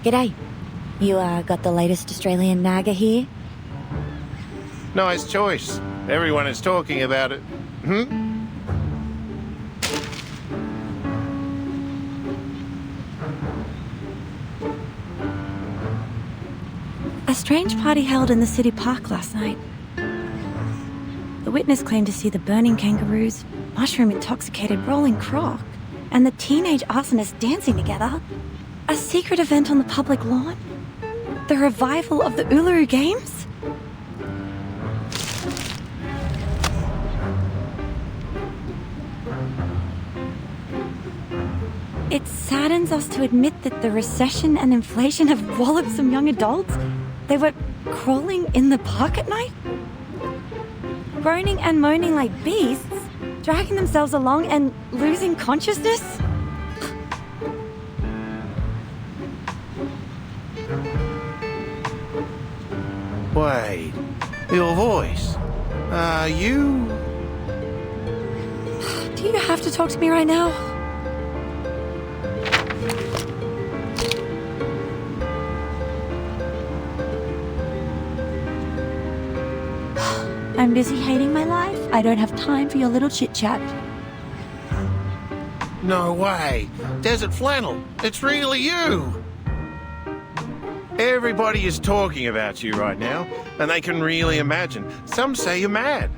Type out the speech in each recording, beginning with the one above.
G'day. You, got the latest Australian Naga here? Nice choice. Everyone is talking about it. A strange party held in the city park last night. The witness claimed to see the burning kangaroos, mushroom-intoxicated rolling croc, and the teenage arsonists dancing together. A secret event on the public lawn? The revival of the Uluru Games? It saddens us to admit that the recession and inflation have walloped some young adults. They were crawling in the park at night, groaning and moaning like beasts, dragging themselves along and losing consciousness. Wait, your voice. You... Do you have to talk to me right now? I'm busy hating my life. I don't have time for your little chit-chat. No way. Desert Flannel, it's really you. Everybody is talking about you right now, and they can really imagine. Some say you're mad.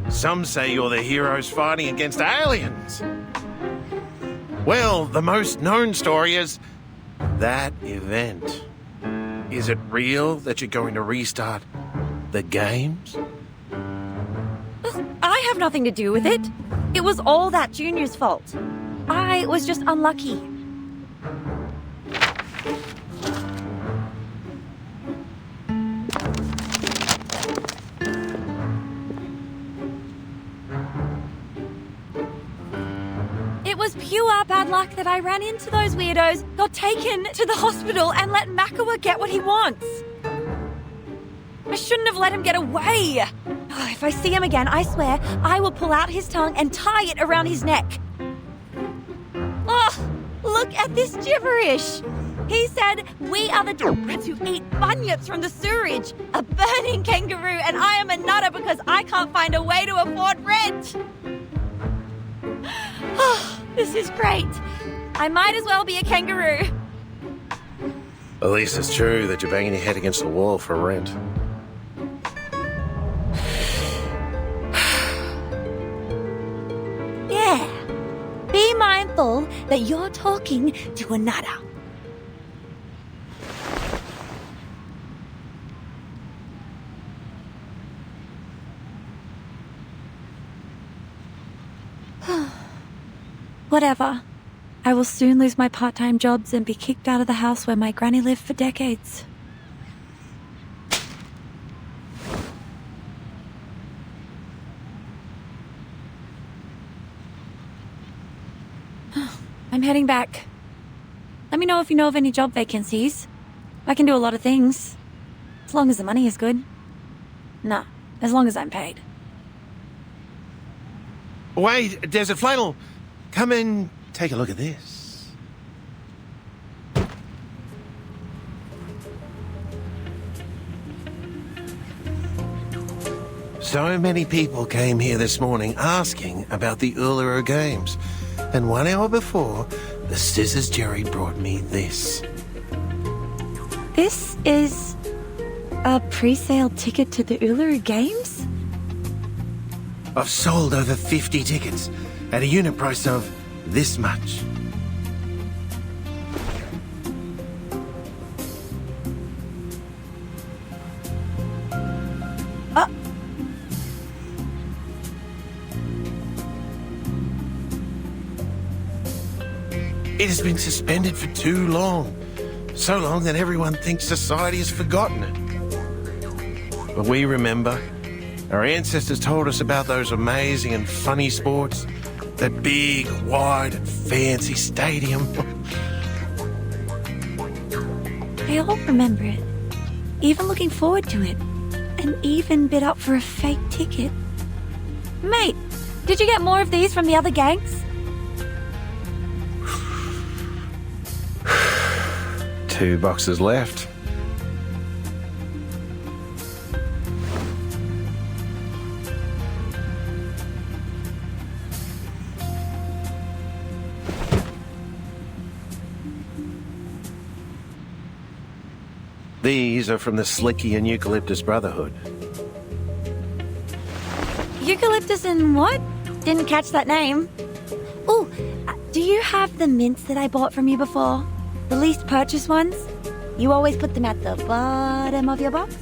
Some say you're the heroes fighting against aliens. Well, the most known story is that event. Is it real that you're going to restart the games? I have nothing to do with it. It was all that Junior's fault. I was just unlucky. It was pure bad luck that I ran into those weirdos, got taken to the hospital, and let Makawa get what he wants. I shouldn't have let him get away. Oh, if I see him again, I swear, I will pull out his tongue and tie it around his neck. Oh, look at this gibberish. He said, we are the brats who eat bunyips from the sewerage, a burning kangaroo, and I am a nutter because I can't find a way to afford rent. Oh, this is great. I might as well be a kangaroo. At least it's true that you're banging your head against the wall for rent. Yeah. Be mindful that you're talking to another. Whatever. I will soon lose my part-time jobs and be kicked out of the house where my granny lived for decades. I'm heading back. Let me know if you know of any job vacancies. I can do a lot of things. As long as the money is good. Nah, as long as I'm paid. Wait, Desert Flannel. Come and take a look at this. So many people came here this morning asking about the Uluru Games. And 1 hour before, the Scissors Jerry brought me this. This is a pre-sale ticket to the Uluru Games? I've sold over 50 tickets at a unit price of this much. It has been suspended for too long. So long that everyone thinks society has forgotten it. But we remember. Our ancestors told us about those amazing and funny sports. That big, wide and fancy stadium. They all remember it. Even looking forward to it. And even bid up for a fake ticket. Mate, did you get more of these from the other gangs? 2 boxes left. These are from the Slicky and Eucalyptus Brotherhood. Eucalyptus and what? Didn't catch that name. Oh, do you have the mints that I bought from you before? The least purchased ones? You always put them at the bottom of your box?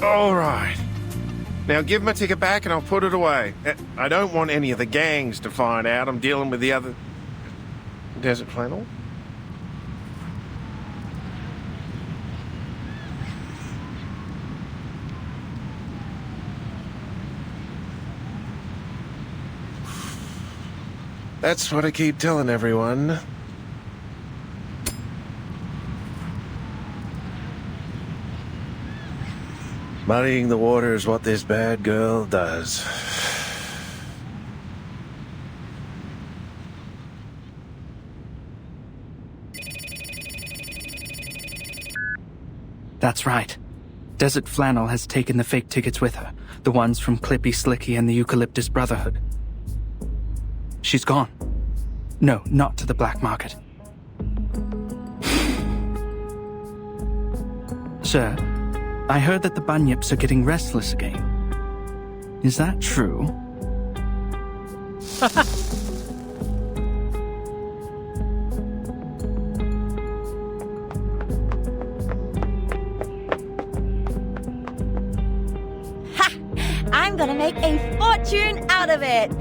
All right. Now give my ticket back and I'll put it away. I don't want any of the gangs to find out I'm dealing with the other... Desert flannel? That's what I keep telling everyone. Muddying the water is what this bad girl does. That's right. Desert Flannel has taken the fake tickets with her. The ones from Clippy, Slicky, and the Eucalyptus Brotherhood. She's gone. No, not to the black market. Sir, I heard that the bunyips are getting restless again. Is that true? I'm gonna make a fortune out of it!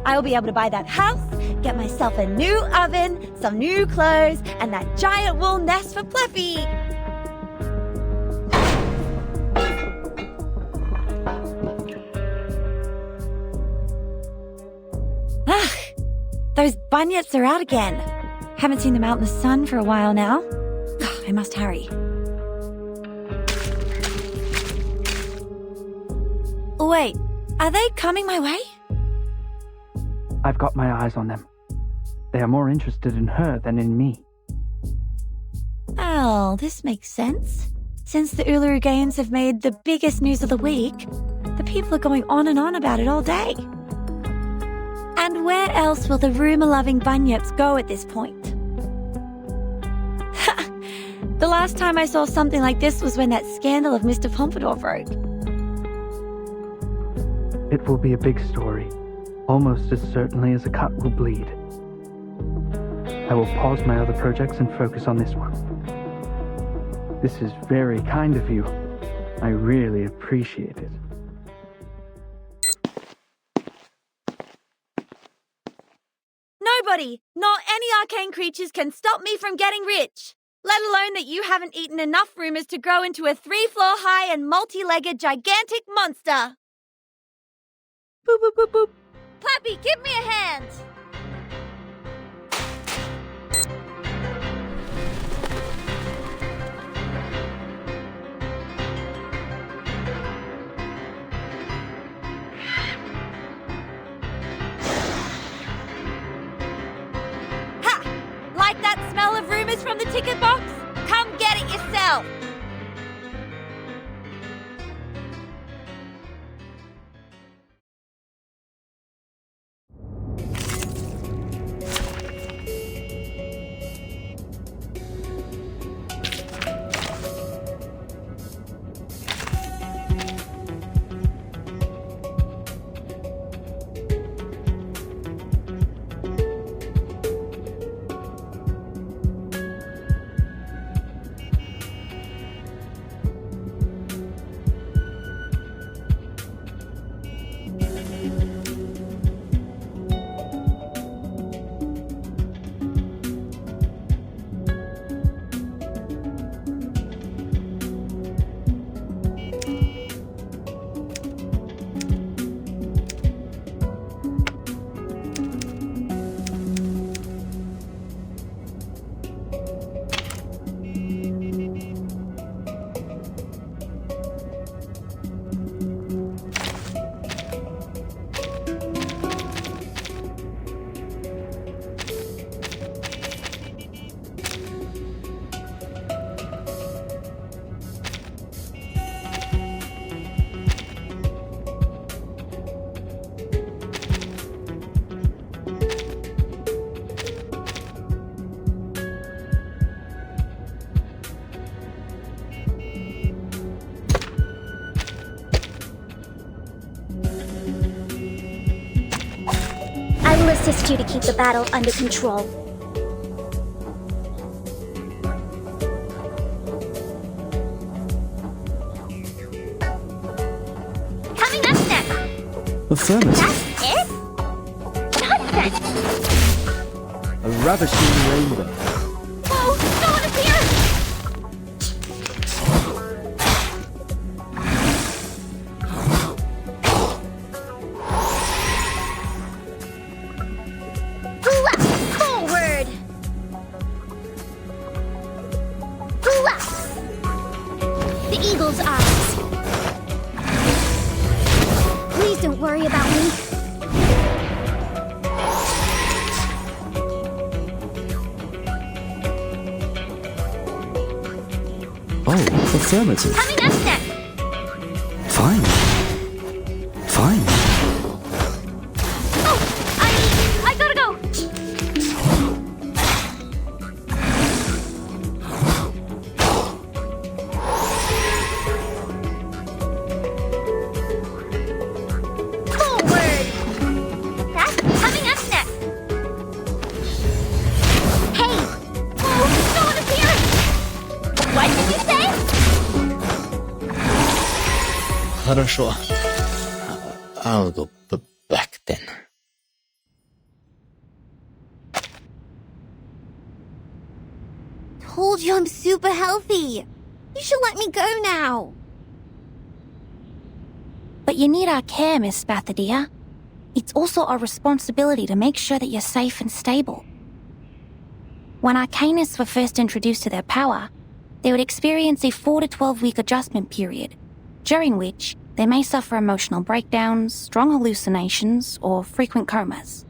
I'll be able to buy that house, get myself a new oven, some new clothes, and that giant wool nest for Fluffy! Those bunyips are out again. Haven't seen them out in the sun for a while now. I must hurry. Wait, are they coming my way? I've got my eyes on them. They are more interested in her than in me. Oh, this makes sense. Since the Uluru Games have made the biggest news of the week, the people are going on and on about it all day. And where else will the rumour-loving bunyips go at this point? The last time I saw something like this was when that scandal of Mr. Pompadour broke. It will be a big story, almost as certainly as a cut will bleed. I will pause my other projects and focus on this one. This is very kind of you. I really appreciate it. Nobody, not any arcane creatures, can stop me from getting rich. Let alone that you haven't eaten enough rumours to grow into a 3-floor high and multi-legged gigantic monster. Boop, boop, boop, boop. Plappy, give me a hand! Ha! Like that smell of rumours from the ticket box? Come get it yourself! assist you to keep the battle under control. Coming up next! Affirmative. That's it? Nonsense! A ravishing rainbow. Whoa! Someone is here! Left forward! Left! The eagle's eyes. Please don't worry about me. Oh, affirmative. Coming up next! Fine. Fine. Oh! I gotta go! Forward! That's coming up next! Hey! Oh, someone is here! What did you say? Хорошо. I'll go back then. Told you I'm super healthy. You should let me go now. But you need our care, Miss Spathadia. It's also our responsibility to make sure that you're safe and stable. When Arcanists were first introduced to their power, they would experience a 4 to 12 week adjustment period, during which they may suffer emotional breakdowns, strong hallucinations, or frequent comas.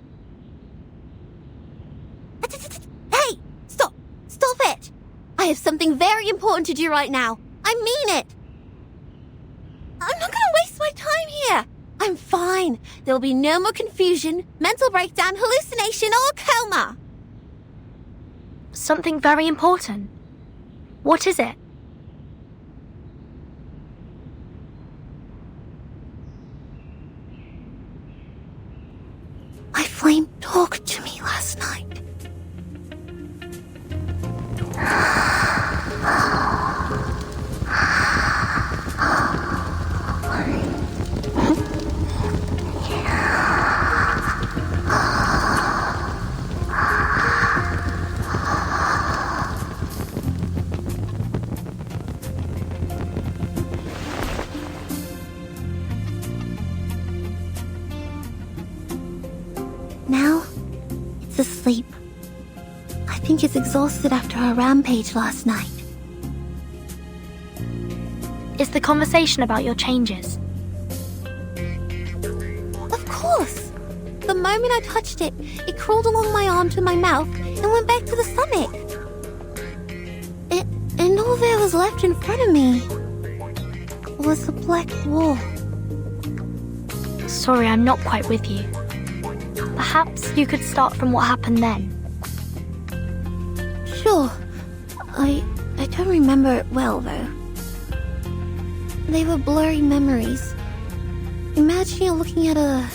Hey! Stop! Stop it! I have something very important to do right now. I mean it! I'm not gonna waste my time here. I'm fine. There will be no more confusion, mental breakdown, hallucination, or coma. Something very important. What is it? My flame talked to me last night. Now, it's asleep. I think it's exhausted after our rampage last night. Is the conversation about your changes? Of course! The moment I touched it, it crawled along my arm to my mouth and went back to the stomach. And all there was left in front of me was a black wall. Sorry, I'm not quite with you. Perhaps you could start from what happened then. Sure. I don't remember it well, though. They were blurry memories. Imagine you're looking at a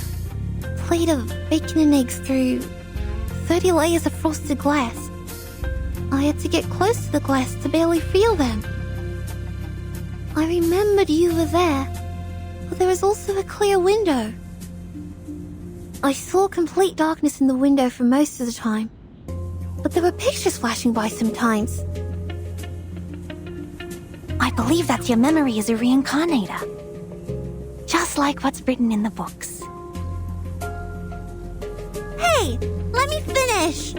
plate of bacon and eggs through 30 layers of frosted glass. I had to get close to the glass to barely feel them. I remembered you were there, but there was also a clear window. I saw complete darkness in the window for most of the time, but there were pictures flashing by sometimes. I believe that your memory is a reincarnator. Just like what's written in the books. Hey, let me finish!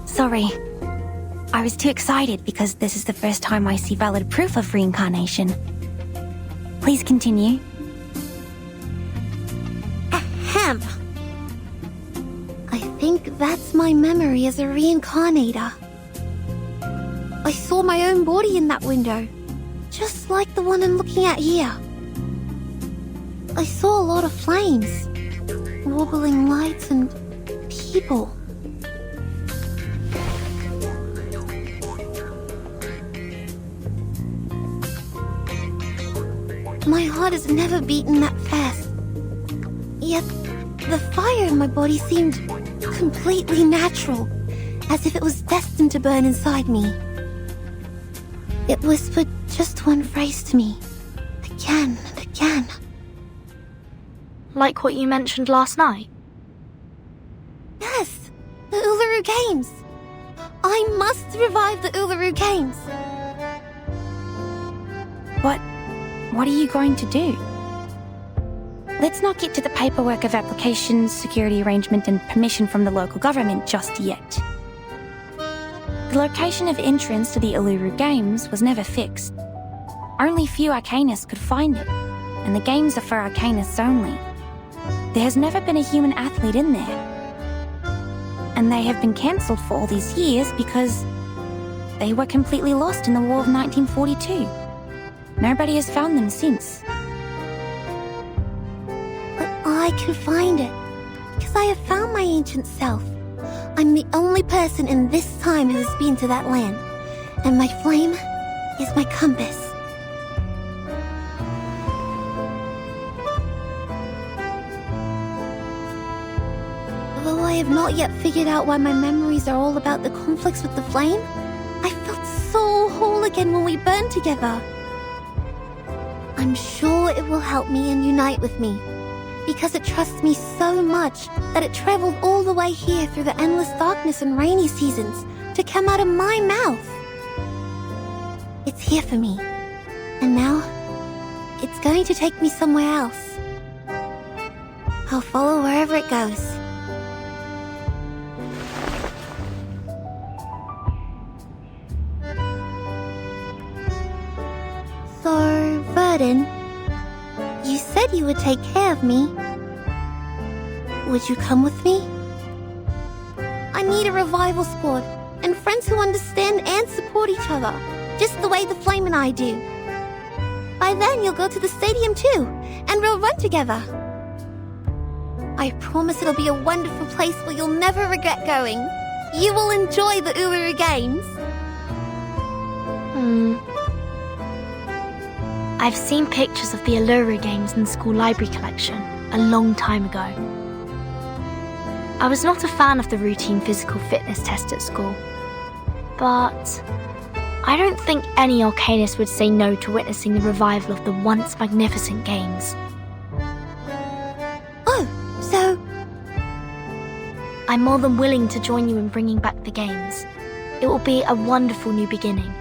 Sorry. I was too excited because this is the first time I see valid proof of reincarnation. Please continue. Ahem. I think that's my memory as a reincarnator. I saw my own body in that window, just like the one I'm looking at here. I saw a lot of flames, wobbling lights, and people. My heart has never beaten that fast. Yet, the fire in my body seemed completely natural, as if it was destined to burn inside me. It whispered just one phrase to me, again and again. Like what you mentioned last night? Yes, the Uluru Games. I must revive the Uluru Games. What are you going to do? Let's not get to the paperwork of applications, security arrangement, and permission from the local government just yet. The location of entrance to the Uluru Games was never fixed. Only few Arcanists could find it, and the games are for Arcanists only. There has never been a human athlete in there. And they have been cancelled for all these years because they were completely lost in the War of 1942. Nobody has found them since. But I can find it, because I have found my ancient self. I'm the only person in this time who has been to that land, and my flame is my compass. Though I have not yet figured out why my memories are all about the conflicts with the flame, I felt so whole again when we burned together. I'm sure it will help me and unite with me, because it trusts me so much that it traveled all the way here through the endless darkness and rainy seasons to come out of my mouth. It's here for me, and now it's going to take me somewhere else. I'll follow wherever it goes. So, Verdon, you said you would take care of me. Would you come with me? I need a revival squad, and friends who understand and support each other, just the way the Flame and I do. By then you'll go to the stadium too, and we'll run together. I promise it'll be a wonderful place where you'll never regret going. You will enjoy the Uluru Games. I've seen pictures of the Uluru Games in the school library collection a long time ago. I was not a fan of the routine physical fitness test at school, but I don't think any Arcanist would say no to witnessing the revival of the once magnificent games. Oh, so... I'm more than willing to join you in bringing back the games. It will be a wonderful new beginning.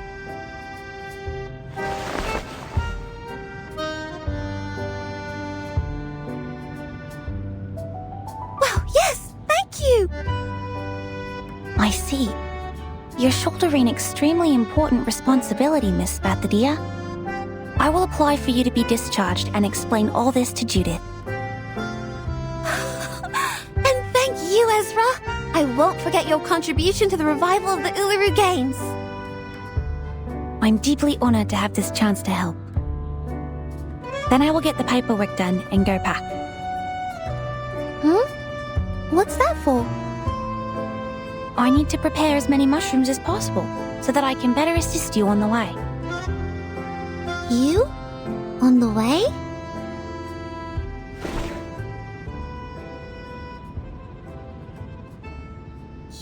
I see. You're shouldering extremely important responsibility, Miss Bathadia. I will apply for you to be discharged and explain all this to Judith. And thank you, Ezra! I won't forget your contribution to the revival of the Uluru Games. I'm deeply honored to have this chance to help. Then I will get the paperwork done and go back. What's that for? I need to prepare as many mushrooms as possible so that I can better assist you on the way. You? On the way?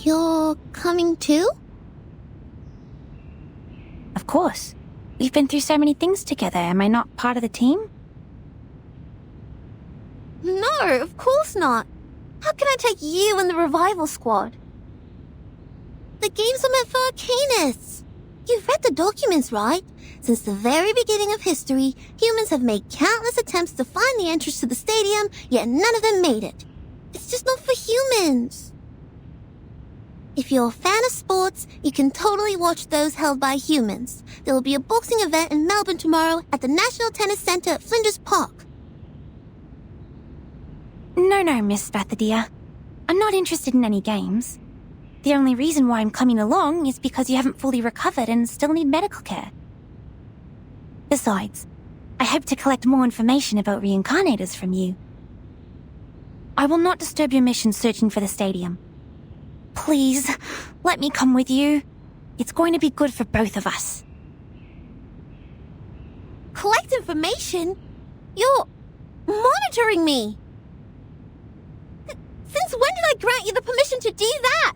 You're coming too? Of course. We've been through so many things together. Am I not part of the team? No, of course not. How can I take you and the revival squad? The games are meant for Arcanists. You've read the documents, right? Since the very beginning of history, humans have made countless attempts to find the entrance to the stadium, yet none of them made it. It's just not for humans. If you're a fan of sports, you can totally watch those held by humans. There will be a boxing event in Melbourne tomorrow at the National Tennis Centre at Flinders Park. No, Miss Bathadia. I'm not interested in any games. The only reason why I'm coming along is because you haven't fully recovered and still need medical care. Besides, I hope to collect more information about reincarnators from you. I will not disturb your mission searching for the stadium. Please, let me come with you. It's going to be good for both of us. Collect information? You're monitoring me. Since when did I grant you the permission to do that?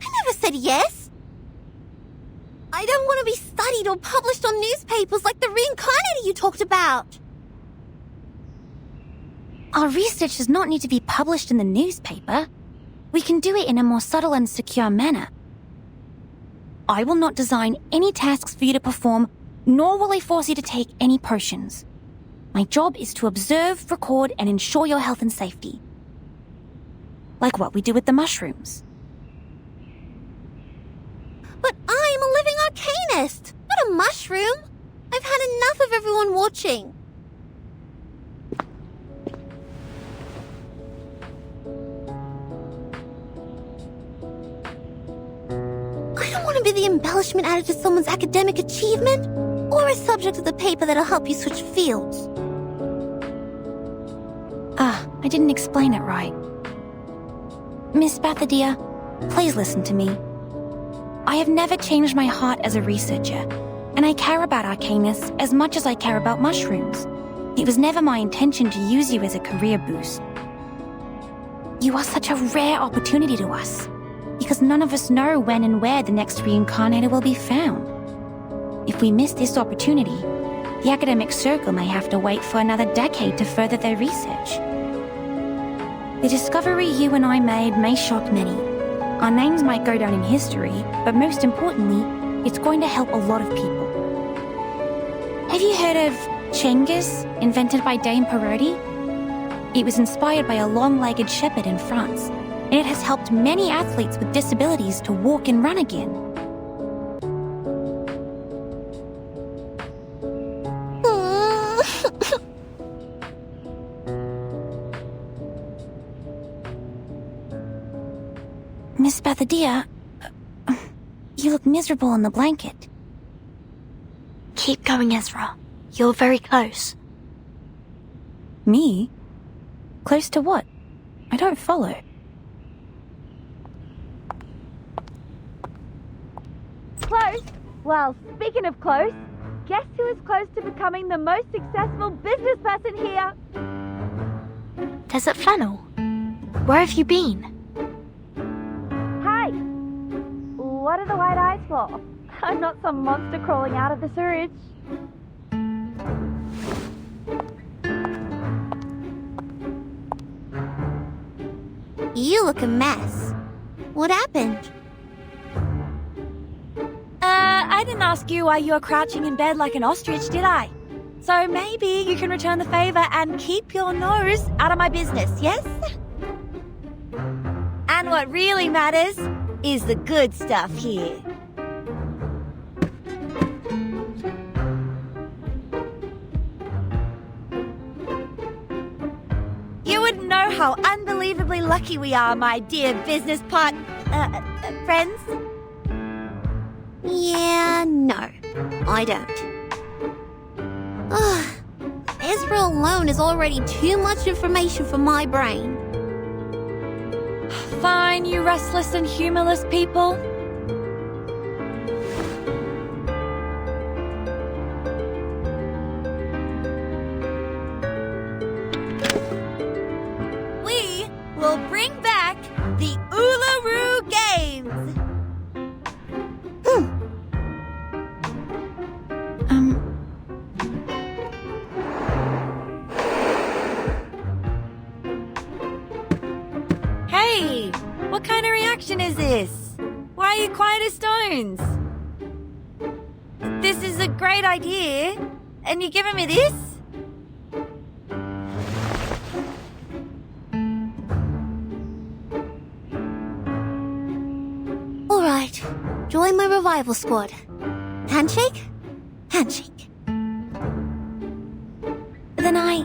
I never said yes. I don't want to be studied or published on newspapers like the reincarnator you talked about. Our research does not need to be published in the newspaper. We can do it in a more subtle and secure manner. I will not design any tasks for you to perform, nor will I force you to take any potions. My job is to observe, record, and ensure your health and safety. Like what we do with the mushrooms. But I'm a living arcanist, not a mushroom. I've had enough of everyone watching. I don't want to be the embellishment added to someone's academic achievement, or a subject of the paper that'll help you switch fields. I didn't explain it right. Miss Bathadia, please listen to me. I have never changed my heart as a researcher, and I care about Arcanus as much as I care about mushrooms. It was never my intention to use you as a career boost. You are such a rare opportunity to us, because none of us know when and where the next reincarnator will be found. If we miss this opportunity, the academic circle may have to wait for another decade to further their research. The discovery you and I made may shock many. Our names might go down in history, but most importantly, it's going to help a lot of people. Have you heard of Chengiz, invented by Dame Parodi? It was inspired by a long-legged shepherd in France, and it has helped many athletes with disabilities to walk and run again. Miss Bathadia, you look miserable in the blanket. Keep going, Ezra. You're very close. Me? Close to what? I don't follow. Close? Well, speaking of close, guess who is close to becoming the most successful business person here? Desert Flannel. Where have you been? Hey! What are the white eyes for? I'm not some monster crawling out of the sewage. You look a mess. What happened? I didn't ask you why you were crouching in bed like an ostrich, did I? So maybe you can return the favor and keep your nose out of my business, yes? And what really matters is the good stuff here. You wouldn't know how unbelievably lucky we are, my dear business friends. Yeah, no, I don't. Ugh, Ezra alone is already too much information for my brain. Fine, you restless and humorless people. We will bring back the Uluru Games. Hey, what kind of reaction is this? Why are you quiet as stones? This is a great idea, and you're giving me this? All right, join my revival squad. Handshake? Handshake. Then I